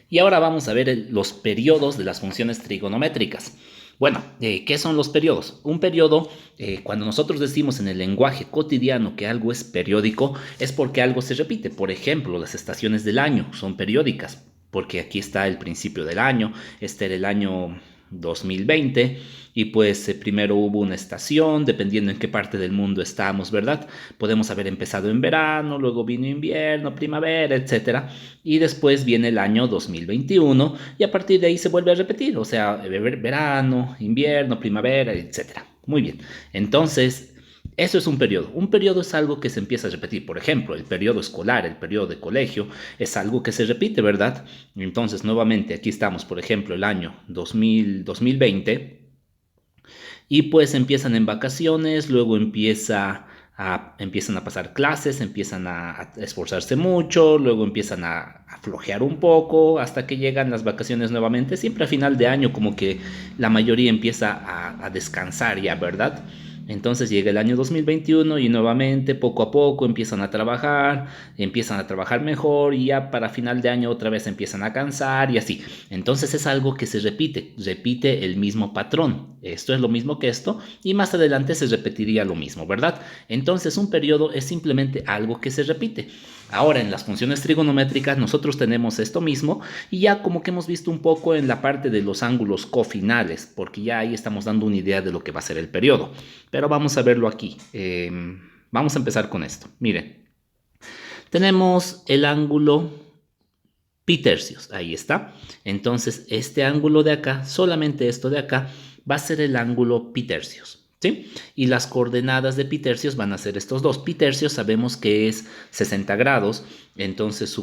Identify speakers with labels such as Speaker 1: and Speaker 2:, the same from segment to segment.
Speaker 1: Y ahora vamos a ver los periodos de las funciones trigonométricas. Bueno, ¿qué son los periodos? Un periodo, cuando nosotros decimos en el lenguaje cotidiano que algo es periódico, es porque algo se repite. Por ejemplo, las estaciones del año son periódicas, porque aquí está el principio del año, este era el año 2020 y pues primero hubo una estación, dependiendo en qué parte del mundo estamos, ¿verdad? Podemos haber empezado en verano, luego vino invierno, primavera, etcétera, y después viene el año 2021 y a partir de ahí se vuelve a repetir, o sea, verano, invierno, primavera, etcétera. Muy bien. Entonces, eso es un periodo. Un periodo es algo que se empieza a repetir. Por ejemplo, el periodo escolar, el periodo de colegio, es algo que se repite, ¿verdad? Entonces, nuevamente, aquí estamos, por ejemplo, el año 2020 y pues empiezan en vacaciones, luego empiezan a pasar clases, empiezan a esforzarse mucho, luego empiezan a flojear un poco hasta que llegan las vacaciones nuevamente. Siempre a final de año como que la mayoría empieza a descansar ya, ¿verdad? Entonces llega el año 2021 y nuevamente poco a poco empiezan a trabajar mejor y ya para final de año otra vez empiezan a cansar y así. Entonces es algo que se repite el mismo patrón. Esto es lo mismo que esto y más adelante se repetiría lo mismo, ¿verdad? Entonces un periodo es simplemente algo que se repite. Ahora en las funciones trigonométricas nosotros tenemos esto mismo y ya como que hemos visto un poco en la parte de los ángulos cofinales, porque ya ahí estamos dando una idea de lo que va a ser el periodo. Pero vamos a verlo aquí. Vamos a empezar con esto. Miren, tenemos el ángulo pi tercios, ahí está. Entonces este ángulo de acá, solamente esto de acá, va a ser el ángulo pi tercios. ¿Sí? Y las coordenadas de pi tercios van a ser estos dos. Pi tercios sabemos que es 60 grados, entonces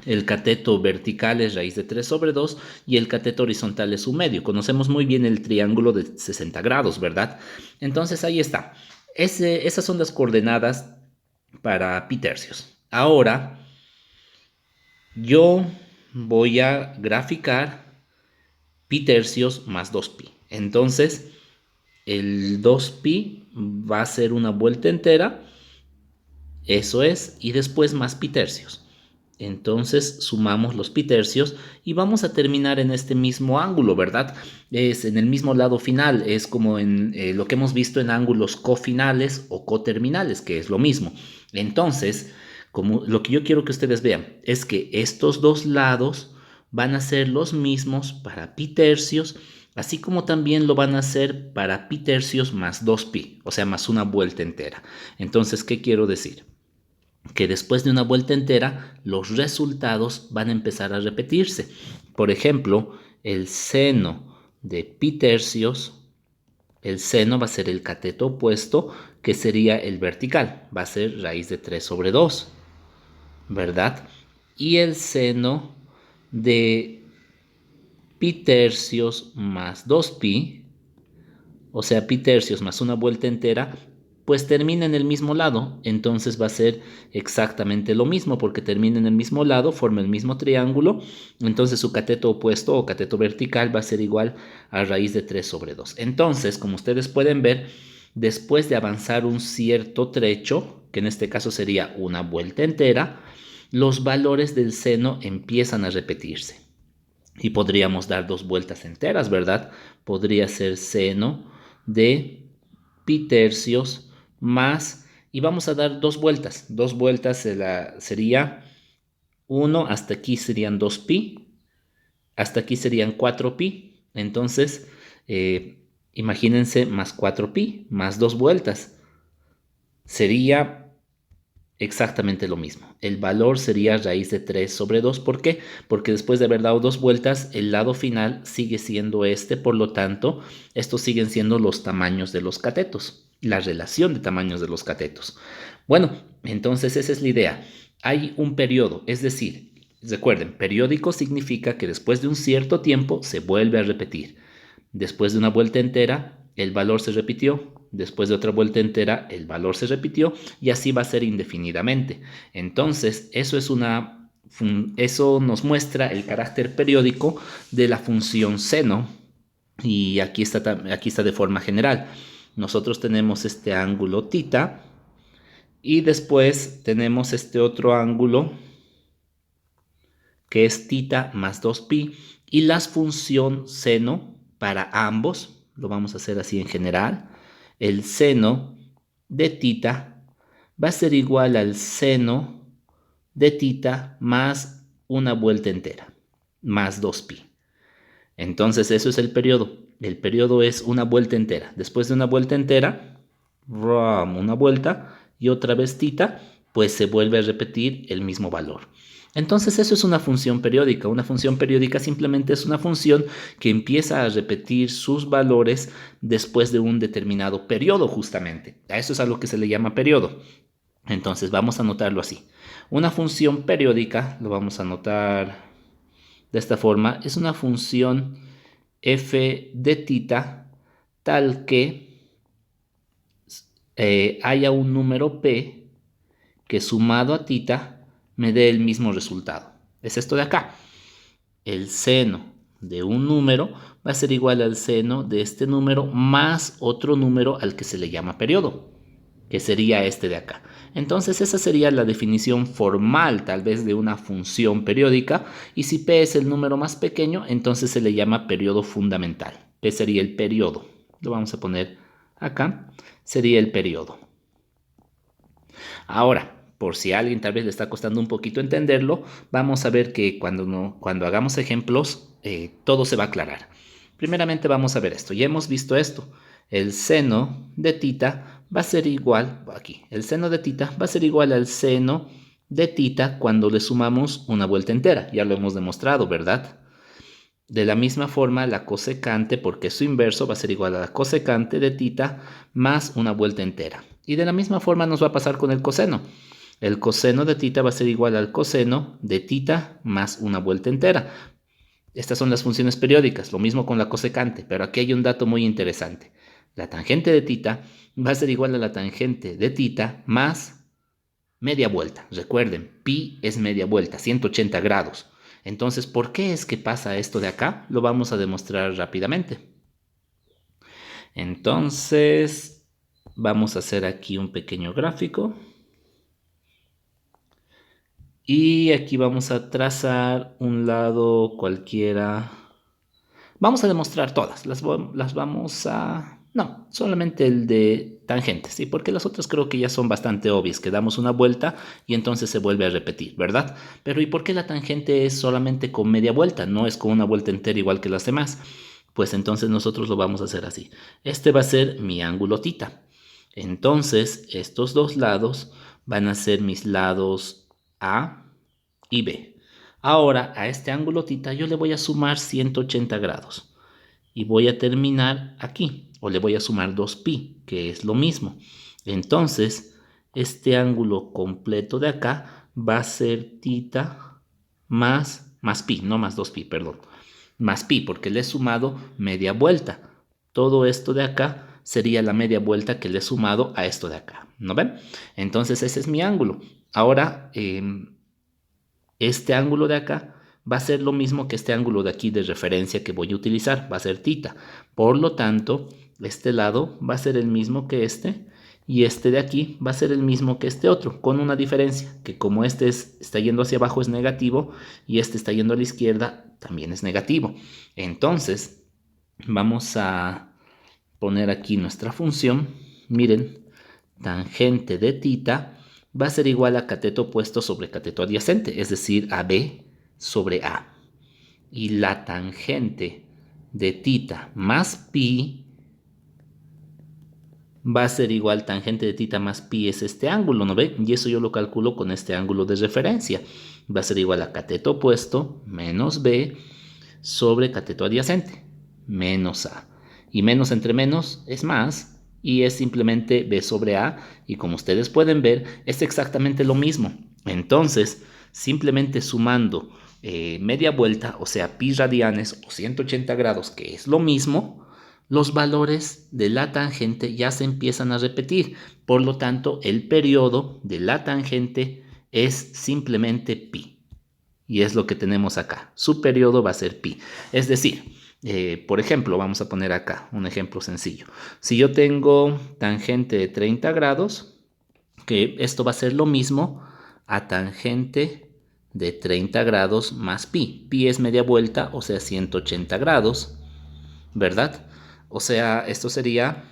Speaker 1: el cateto vertical es raíz de 3 sobre 2 y el cateto horizontal es su medio. Conocemos muy bien el triángulo de 60 grados, ¿verdad? Entonces ahí está. Esas son las coordenadas para pi tercios. Ahora yo voy a graficar pi tercios más 2pi. Entonces el 2pi va a ser una vuelta entera, eso es, y después más pi tercios. Entonces sumamos los pi tercios y vamos a terminar en este mismo ángulo, ¿verdad? Es en el mismo lado final, es como en lo que hemos visto en ángulos cofinales o coterminales, que es lo mismo. Entonces, como lo que yo quiero que ustedes vean es que estos dos lados van a ser los mismos para pi tercios, así como también lo van a hacer para pi tercios más 2pi, o sea, más una vuelta entera. Entonces, ¿qué quiero decir? Que después de una vuelta entera, los resultados van a empezar a repetirse. Por ejemplo, el seno de pi tercios, el seno va a ser el cateto opuesto, que sería el vertical, va a ser raíz de 3 sobre 2, ¿verdad? Y el seno de pi tercios más 2pi, o sea, pi tercios más una vuelta entera, pues termina en el mismo lado, entonces va a ser exactamente lo mismo, porque termina en el mismo lado, forma el mismo triángulo, entonces su cateto opuesto o cateto vertical va a ser igual a raíz de 3 sobre 2. Entonces, como ustedes pueden ver, después de avanzar un cierto trecho, que en este caso sería una vuelta entera, los valores del seno empiezan a repetirse. Y podríamos dar dos vueltas enteras, ¿verdad? Podría ser seno de pi tercios más, y vamos a dar dos vueltas sería 1, hasta aquí serían 2pi, hasta aquí serían 4pi, entonces imagínense más 4pi, más dos vueltas, sería exactamente lo mismo. El valor sería raíz de 3 sobre 2. ¿Por qué? Porque después de haber dado dos vueltas, el lado final sigue siendo este. Por lo tanto, estos siguen siendo los tamaños de los catetos. La relación de tamaños de los catetos. Bueno, entonces esa es la idea. Hay un periodo, es decir, recuerden, periódico significa que después de un cierto tiempo se vuelve a repetir. Después de una vuelta entera, el valor se repitió. Después de otra vuelta entera, el valor se repitió y así va a ser indefinidamente. Entonces, eso nos muestra el carácter periódico de la función seno. Y aquí está de forma general. Nosotros tenemos este ángulo tita y después tenemos este otro ángulo que es tita más 2pi, y la función seno para ambos, lo vamos a hacer así en general, el seno de tita va a ser igual al seno de tita más una vuelta entera, más 2pi. Entonces eso es el periodo. El periodo es una vuelta entera. Después de una vuelta entera, una vuelta y otra vez tita, pues se vuelve a repetir el mismo valor. Entonces eso es una función periódica. Una función periódica simplemente es una función que empieza a repetir sus valores después de un determinado periodo justamente. A eso es a lo que se le llama periodo. Entonces vamos a anotarlo así. Una función periódica, lo vamos a anotar de esta forma, es una función f de tita tal que haya un número p que sumado a tita me dé el mismo resultado. Es esto de acá. El seno de un número va a ser igual al seno de este número más otro número al que se le llama periodo, que sería este de acá. Entonces esa sería la definición formal tal vez de una función periódica, y si p es el número más pequeño, entonces se le llama periodo fundamental. P sería el periodo. Lo vamos a poner acá. Sería el periodo. Ahora, por si a alguien tal vez le está costando un poquito entenderlo, vamos a ver que cuando hagamos ejemplos, todo se va a aclarar. Primeramente vamos a ver esto. Ya hemos visto esto. El seno de tita va a ser igual, aquí, el seno de tita va a ser igual al seno de tita cuando le sumamos una vuelta entera. Ya lo hemos demostrado, ¿verdad? De la misma forma, la cosecante, porque su inverso va a ser igual a la cosecante de tita más una vuelta entera. Y de la misma forma nos va a pasar con el coseno. El coseno de tita va a ser igual al coseno de tita más una vuelta entera. Estas son las funciones periódicas, lo mismo con la cosecante, pero aquí hay un dato muy interesante. La tangente de tita va a ser igual a la tangente de tita más media vuelta. Recuerden, pi es media vuelta, 180 grados. Entonces, ¿por qué es que pasa esto de acá? Lo vamos a demostrar rápidamente. Entonces, vamos a hacer aquí un pequeño gráfico. Y aquí vamos a trazar un lado cualquiera. Vamos a demostrar todas. Las vamos a... No, solamente el de tangentes, ¿sí? Porque las otras creo que ya son bastante obvias, que damos una vuelta y entonces se vuelve a repetir, ¿verdad? Pero ¿y por qué la tangente es solamente con media vuelta? No es con una vuelta entera igual que las demás. Pues entonces nosotros lo vamos a hacer así. Este va a ser mi ángulo tita. Entonces, estos dos lados van a ser mis lados A y B. Ahora, a este ángulo tita yo le voy a sumar 180 grados. Y voy a terminar aquí. O le voy a sumar 2pi, que es lo mismo. Entonces, este ángulo completo de acá va a ser tita más pi, no más 2pi, perdón. Más pi, porque le he sumado media vuelta. Todo esto de acá sería la media vuelta que le he sumado a esto de acá. ¿No ven? Entonces ese es mi ángulo. Ahora, este ángulo de acá va a ser lo mismo que este ángulo de aquí de referencia que voy a utilizar, va a ser tita. Por lo tanto, este lado va a ser el mismo que este, y este de aquí va a ser el mismo que este otro, con una diferencia, que como este está yendo hacia abajo es negativo, y este está yendo a la izquierda también es negativo. Entonces, vamos a poner aquí nuestra función. Miren, tangente de tita va a ser igual a cateto opuesto sobre cateto adyacente, es decir, AB sobre A. Y la tangente de tita más pi va a ser igual, tangente de tita más pi es este ángulo, ¿no ve? Y eso yo lo calculo con este ángulo de referencia. Va a ser igual a cateto opuesto menos B sobre cateto adyacente, menos A. Y menos entre menos es más, y es simplemente B sobre A, y como ustedes pueden ver, es exactamente lo mismo. Entonces, simplemente sumando media vuelta, o sea, pi radianes o 180 grados, que es lo mismo, los valores de la tangente ya se empiezan a repetir. Por lo tanto, el periodo de la tangente es simplemente pi. Y es lo que tenemos acá. Su periodo va a ser pi. Es decir, por ejemplo, vamos a poner acá un ejemplo sencillo. Si yo tengo tangente de 30 grados, que esto va a ser lo mismo a tangente de 30 grados más pi. Pi es media vuelta, o sea, 180 grados, ¿verdad? O sea, esto sería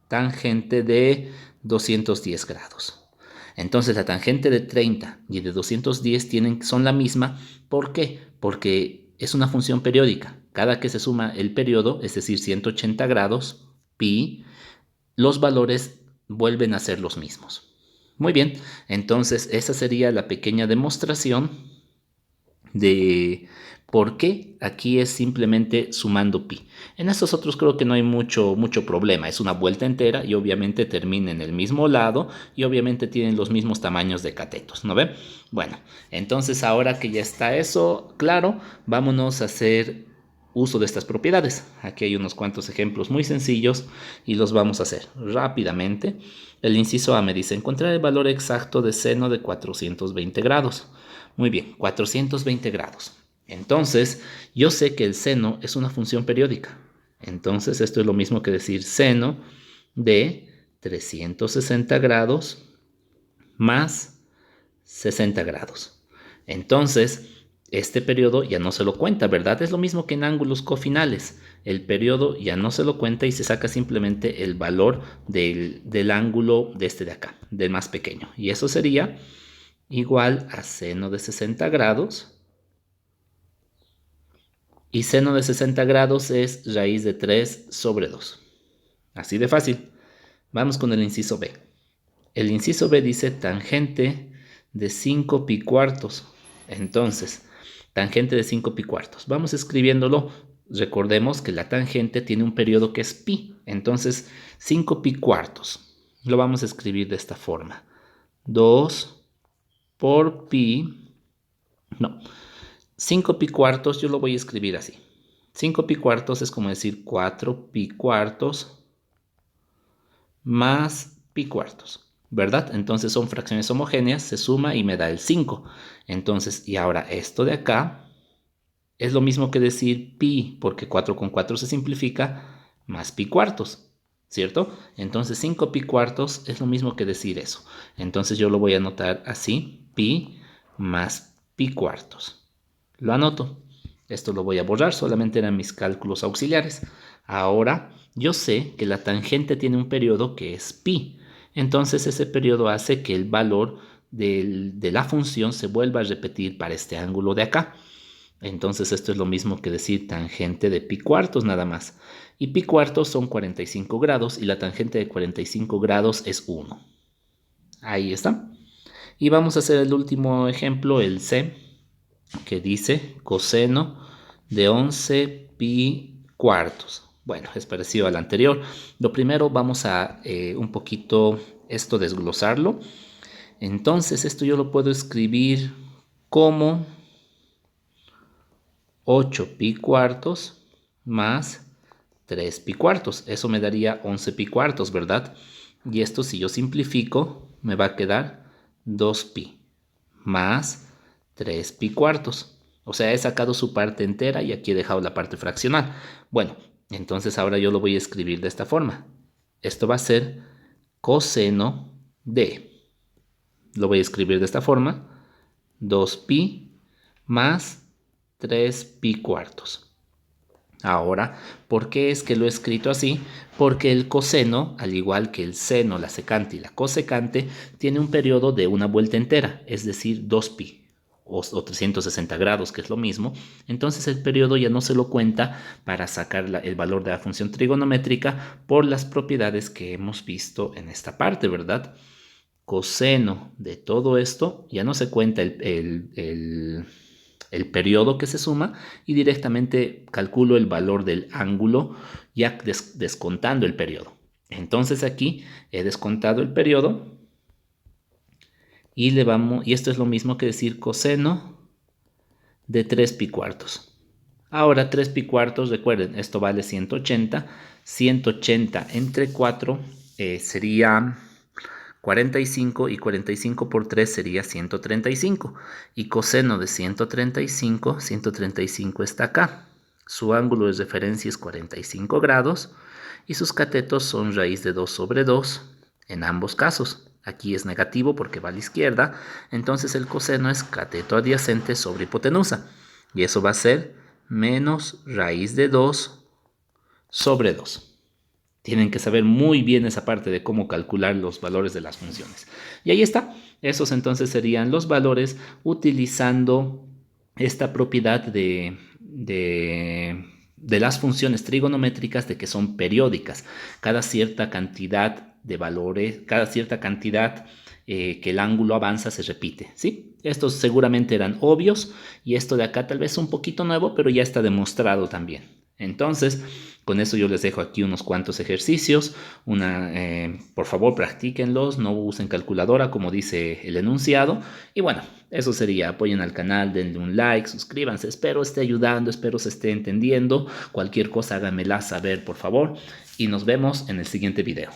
Speaker 1: tangente de 210 grados. Entonces la tangente de 30 y de 210 son la misma. ¿Por qué? Porque es una función periódica. Cada que se suma el periodo, es decir, 180 grados, pi, los valores vuelven a ser los mismos. Muy bien, entonces esa sería la pequeña demostración de por qué aquí es simplemente sumando pi. En estos otros creo que no hay mucho problema. Es una vuelta entera y obviamente termina en el mismo lado y obviamente tienen los mismos tamaños de catetos, ¿no ven? Bueno, entonces ahora que ya está eso claro, vámonos a hacer uso de estas propiedades. Aquí hay unos cuantos ejemplos muy sencillos y los vamos a hacer rápidamente. El inciso A me dice encontrar el valor exacto de seno de 420 grados. Muy bien, 420 grados. Entonces, yo sé que el seno es una función periódica. Entonces, esto es lo mismo que decir seno de 360 grados más 60 grados. Entonces, este periodo ya no se lo cuenta, ¿verdad? Es lo mismo que en ángulos cofinales. El periodo ya no se lo cuenta y se saca simplemente el valor del ángulo de este de acá, del más pequeño. Y eso sería igual a seno de 60 grados. Y seno de 60 grados es raíz de 3 sobre 2. Así de fácil. Vamos con el inciso B. El inciso B dice tangente de 5 pi cuartos. Entonces, tangente de 5 pi cuartos. Vamos escribiéndolo. Recordemos que la tangente tiene un periodo que es pi. Entonces, 5 pi cuartos. Lo vamos a escribir de esta forma. 2 por pi. No. 5 pi cuartos yo lo voy a escribir así. 5 pi cuartos es como decir 4 pi cuartos más pi cuartos, ¿verdad? Entonces son fracciones homogéneas, se suma y me da el 5. Entonces, y ahora esto de acá es lo mismo que decir pi, porque 4 con 4 se simplifica, más pi cuartos, ¿cierto? Entonces 5 pi cuartos es lo mismo que decir eso. Entonces yo lo voy a anotar así, pi más pi cuartos. Lo anoto. Esto lo voy a borrar, solamente eran mis cálculos auxiliares. Ahora, yo sé que la tangente tiene un periodo que es pi. Entonces ese periodo hace que el valor de la función se vuelva a repetir para este ángulo de acá. Entonces esto es lo mismo que decir tangente de pi cuartos nada más. Y pi cuartos son 45 grados y la tangente de 45 grados es 1. Ahí está. Y vamos a hacer el último ejemplo, el C, que dice coseno de 11 pi cuartos. Bueno, es parecido al anterior. Lo primero vamos a un poquito esto desglosarlo. Entonces esto yo lo puedo escribir como 8 pi cuartos más 3 pi cuartos. Eso me daría 11 pi cuartos, ¿verdad? Y esto si yo simplifico me va a quedar 2 pi más 3 pi cuartos. O sea, he sacado su parte entera y aquí he dejado la parte fraccional. Bueno, entonces ahora yo lo voy a escribir de esta forma. Esto va a ser coseno de, lo voy a escribir de esta forma, 2 pi más 3 pi cuartos. Ahora, ¿por qué es que lo he escrito así? Porque el coseno, al igual que el seno, la secante y la cosecante, tiene un periodo de una vuelta entera, es decir, 2pi o 360 grados, que es lo mismo. Entonces el periodo ya no se lo cuenta para sacar el valor de la función trigonométrica por las propiedades que hemos visto en esta parte, ¿verdad? Coseno de todo esto ya no se cuenta el periodo que se suma y directamente calculo el valor del ángulo ya descontando el periodo. Entonces aquí he descontado el periodo y y esto es lo mismo que decir coseno de 3 pi cuartos. Ahora 3 pi cuartos, recuerden, esto vale 180. 180 entre 4 sería 45 y 45 por 3 sería 135. Y coseno de 135 está acá. Su ángulo de referencia es 45 grados y sus catetos son raíz de 2 sobre 2 en ambos casos. aquí es negativo porque va a la izquierda, entonces el coseno es cateto adyacente sobre hipotenusa. Y eso va a ser menos raíz de 2 sobre 2. Tienen que saber muy bien esa parte de cómo calcular los valores de las funciones. Y ahí está. Esos entonces serían los valores utilizando esta propiedad de las funciones trigonométricas de que son periódicas. Cada cierta cantidad de valores, cada cierta cantidad que el ángulo avanza se repite, ¿sí? Estos seguramente eran obvios y esto de acá tal vez un poquito nuevo, pero ya está demostrado también. Entonces, con eso yo les dejo aquí unos cuantos ejercicios. Por favor, practíquenlos, no usen calculadora como dice el enunciado. Y bueno, eso sería. Apoyen al canal, denle un like, suscríbanse. Espero esté ayudando, espero se esté entendiendo. Cualquier cosa háganmela saber, por favor. Y nos vemos en el siguiente video.